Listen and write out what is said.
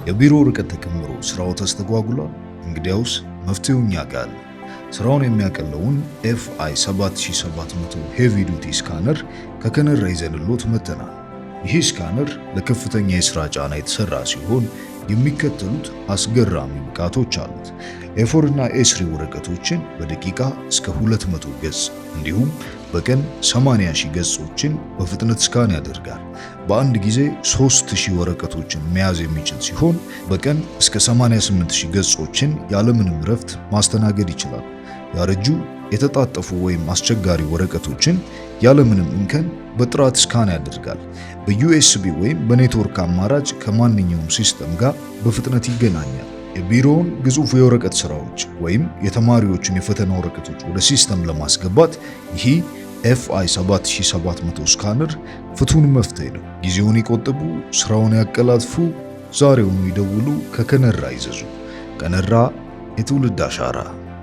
የቢሮ ርቀት ተከምሮ ስራው ተስተጓጉሏል? እንግዲያውስ መፍትሄው እኛ ጋር አለ። ስራውን የሚያቀለውን FI 7700 ሄቪ ዱቲ ስካነር ከከነራ ይዘንሎት መጥተናል። ይህ ስካነር ለከፍተኛ የስራ ጫና የተሰራ ሲሆን የሚከተሉት አስገራሚ ብቃቶች አሉት። A4 እና A3 ወረቀቶችን በደቂቃ እስከ 200 ገጽ እንዲሁም በቀን 80,000 ገጾችን በፍጥነት ስካን ያደርጋል። በአንድ ጊዜ 3000 ወረቀቶችን መያዝ የሚችል ሲሆን በቀን እስከ 88,000 ገጾችን ያለምንም ረፍት ማስተናገድ ይችላል። ያረጁ የተጣጠፉ ወይም አስቸጋሪ ወረቀቶችን ያለምንም እንከን በጥራት ስካን ያደርጋል። በዩኤስቢ ወይም በኔትወርክ አማራጭ ከማንኛውም ሲስተም ጋር በፍጥነት ይገናኛል። የቢሮውን ግዙፍ የወረቀት ስራዎች ወይም የተማሪዎችን የፈተና ወረቀቶች ወደ ሲስተም ለማስገባት ይህ FI 7700 ስካነር ፍቱን መፍትሄ ነው። ጊዜውን ይቆጥቡ፣ ስራውን ያቀላጥፉ። ዛሬውኑ ይደውሉ፣ ከከነራ ይዘዙ። ከነራ የትውልድ አሻራ